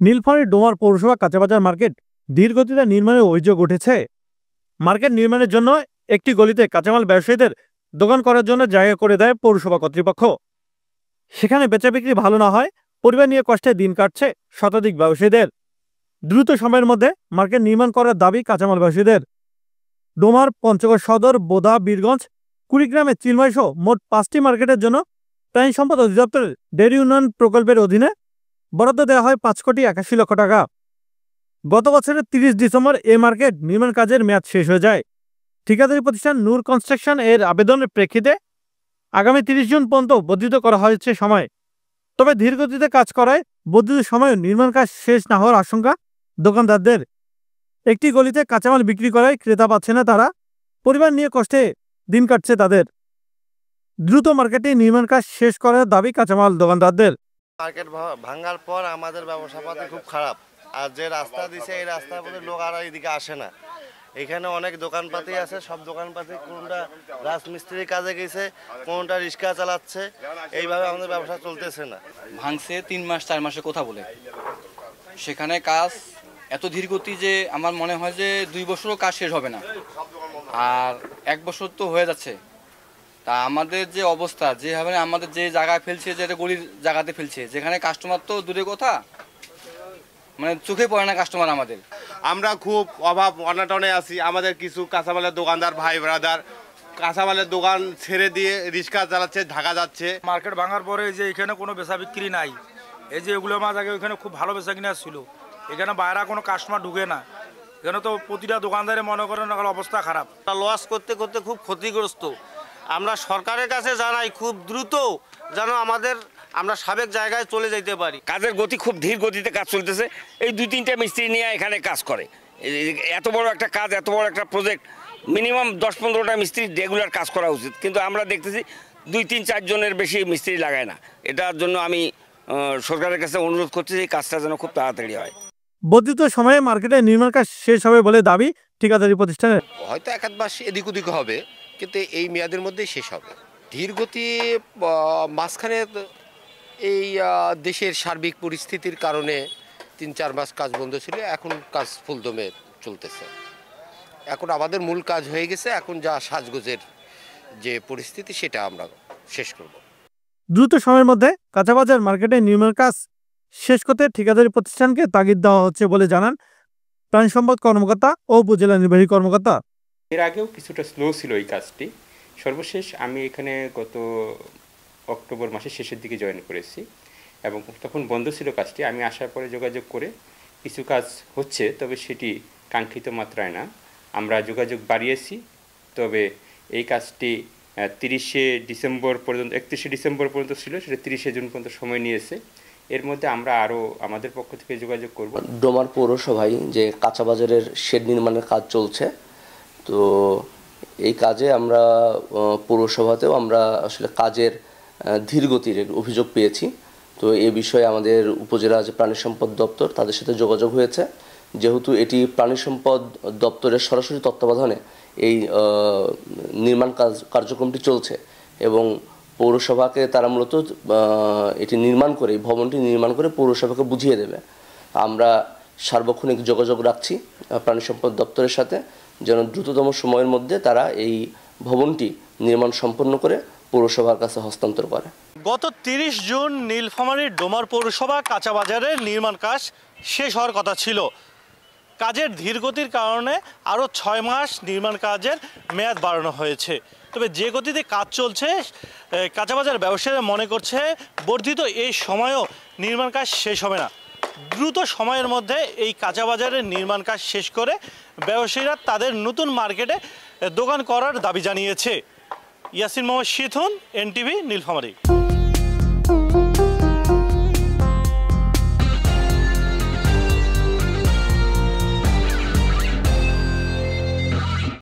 নীলফামারী ডোমার পৌরসভা কাঁচাবাজার মার্কেট ধীরগতিতে নির্মাণের অভিযোগ উঠেছে। মার্কেট নির্মাণের জন্য একটি গলিতে কাঁচামাল ব্যবসায়ীদের দোকান করার জন্য জায়গা করে দেয় পৌরসভা কর্তৃপক্ষ। সেখানে বেচাবিক্রি ভালো না হয় পরিবার নিয়ে কষ্টে দিন কাটছে শতাধিক ব্যবসায়ীদের। দ্রুত সময়ের মধ্যে মার্কেট নির্মাণ করার দাবি কাঁচামাল ব্যবসায়ীদের। ডোমার, পঞ্চগড় সদর, বোদা, বীরগঞ্জ, কুড়িগ্রামের চিলমাই সহ মোট 5টি মার্কেটের জন্য প্রাণী সম্পদ অধিদপ্তরের ডেয়ারি উন্নয়ন প্রকল্পের অধীনে বরাদ্দ দেওয়া হয় 5,81,00,000 টাকা। গত বছরের 30 ডিসেম্বর এই মার্কেট নির্মাণ কাজের মেয়াদ শেষ হয়ে যায়। ঠিকাদারি প্রতিষ্ঠান নূর কনস্ট্রাকশন এর আবেদনের প্রেক্ষিতে আগামী 30 জুন পর্যন্ত বর্ধিত করা হয়েছে সময়। তবে ধীরগতিতে কাজ করায় বর্ধিত সময়ে নির্মাণ কাজ শেষ না হওয়ার আশঙ্কা দোকানদারদের। একটি গলিতে কাঁচামাল বিক্রি করায় ক্রেতা পাচ্ছে না তারা, পরিবার নিয়ে কষ্টে দিন কাটছে তাদের। দ্রুত মার্কেটে নির্মাণ কাজ শেষ করার দাবি কাঁচামাল দোকানদারদের। মার্কেট ভাঙার পর আমাদের ব্যবসাপাতি খুব খারাপ, আর যে রাস্তা দিছে এই রাস্তার মধ্যে লোক আর এদিকে আসে না। এখানে অনেক দোকানপাতি আছে, সব দোকানপাতি কোনটা রাজমিস্ত্রির কাজে গেছে, কোনটা রিক্সা চালাচ্ছে, এইভাবে আমাদের ব্যবসা চলতেছে না। ভাঙছে 3 মাস 4 মাসের কথা বলে, সেখানে কাজ এত ধীরগতি যে আমার মনে হয় যে 2 বছরও কাজ শেষ হবে না, আর 1 বছর তো হয়ে যাচ্ছে। তা আমাদের যে অবস্থা, যেভাবে আমাদের যে জায়গায় ফেলছে, যে গলির জায়গাতে ফেলছে, যেখানে কাস্টমার তো দূরে কথা, মানে চোখে পড়ে না কাস্টমার আমাদের। আমরা খুব অভাব অনাটনে আছি। আমাদের কিছু কাঁচামালের দোকানদার ভাই ব্রাদার কাঁচামালের দোকান ছেড়ে দিয়ে রিক্সা চালাচ্ছে, ঢাকা যাচ্ছে। মার্কেট ভাঙার পরে যে এখানে কোনো বেচা বিক্রি নাই, এই যে এগুলো মাছ আগে ওইখানে খুব ভালো বেচা কিনা ছিল, এখানে বাইরে কোনো কাস্টমার ঢুকে না। এখানে তো প্রতিটা দোকানদারে মনে করেন অবস্থা খারাপ, লস করতে করতে খুব ক্ষতিগ্রস্ত। আমরা সরকারের কাছে জানাই খুব দ্রুত যেন আমরা সাবেক জায়গায় চলে যেতে পারি। কাজের গতি খুব ধীর গতিতে কাজ চলতেছে। এই 2-3টা মিস্ত্রি নিয়ে এখানে কাজ করে। এত বড় একটা কাজ, এত বড় একটা প্রজেক্ট, মিনিমাম 10-15টা মিস্ত্রি রেগুলার কাজ করা উচিত, কিন্তু আমরা দেখতেছি 2-3-4 জনের বেশি মিস্ত্রি লাগায় না। এটার জন্য আমি সরকারের কাছে অনুরোধ করছি এই কাজটা যেন খুব তাড়াতাড়ি হয়। বর্ধিত সময়ে মার্কেটে নির্মাণ কাজ শেষ হবে বলে দাবি ঠিকাদারি প্রতিষ্ঠানের। হয়তো 1-1 মাস এদিক ওদিক হবে, কিন্তু এই মেয়াদের মধ্যেই শেষ হবে। ধীরগতি মাঝখানে এই দেশের সার্বিক পরিস্থিতির কারণে 3-4 মাস কাজ বন্ধ ছিল, এখন কাজ ফুলদমে চলতেছে। এখন আমাদের মূল কাজ হয়ে গেছে, এখন যা সাজগোজের যে পরিস্থিতি সেটা আমরা শেষ করব। দ্রুত সময়ের মধ্যে কাঁচাবাজার মার্কেটে নির্মাণ কাজ শেষ করতে ঠিকাদারি প্রতিষ্ঠানকে তাগিদ দেওয়া হচ্ছে বলে জানান প্রাণী সম্পদ কর্মকর্তা ও উপজেলা নির্বাহী কর্মকর্তা। এর আগেও কিছুটা স্লো ছিল এই কাজটি। সর্বশেষ আমি এখানে গত অক্টোবর মাসের শেষের দিকে জয়েন করেছি এবং তখন বন্ধ ছিল কাজটি। আমি আসার পরে যোগাযোগ করে কিছু কাজ হচ্ছে, তবে সেটি কাঙ্ক্ষিত মাত্রায় না। আমরা যোগাযোগ বাড়িয়েছি, তবে এই কাজটি 31শে ডিসেম্বর পর্যন্ত ছিল, সেটা 30শে জুন পর্যন্ত সময় নিয়েছে। এর মধ্যে আমরা আরও আমাদের পক্ষ থেকে যোগাযোগ করব। ডোমার পৌরসভায় যে কাঁচাবাজারের শেড নির্মাণের কাজ চলছে, তো এই কাজে আমরা পৌরসভাতেও আমরা আসলে কাজের ধীরগতির অভিযোগ পেয়েছি। তো এ বিষয়ে আমাদের উপজেলা যে প্রাণী সম্পদ দপ্তর, তাদের সাথে যোগাযোগ হয়েছে। যেহেতু এটি প্রাণী সম্পদ দপ্তরের সরাসরি তত্ত্বাবধানে এই নির্মাণ কার্যক্রমটি চলছে এবং পৌরসভাকে তারা মূলত এটি নির্মাণ করে, এই ভবনটি নির্মাণ করে পৌরসভাকে বুঝিয়ে দেবে। আমরা সার্বক্ষণিক যোগাযোগ রাখছি প্রাণী সম্পদ দপ্তরের সাথে, যেন দ্রুততম সময়ের মধ্যে তারা এই ভবনটি নির্মাণ সম্পন্ন করে পৌরসভার কাছে হস্তান্তর করে। গত 30 জুন নীলফামারীর ডোমার পৌরসভা কাঁচাবাজারের নির্মাণ কাজ শেষ হওয়ার কথা ছিল। কাজের ধীরগতির কারণে আরও 6 মাস নির্মাণ কাজের মেয়াদ বাড়ানো হয়েছে। তবে যে গতিতে কাজ চলছে, কাঁচাবাজার ব্যবসায়ীরা মনে করছে বর্ধিত এই সময়েও নির্মাণ কাজ শেষ হবে না। দ্রুত সময়ের মধ্যে এই কাঁচাবাজারের নির্মাণ কাজ শেষ করে ব্যবসায়ীরা তাদের নতুন মার্কেটে দোকান করার দাবি জানিয়েছে। ইয়াসিন মোহাম্মদ শিথুন, NTV, নীলফামারী।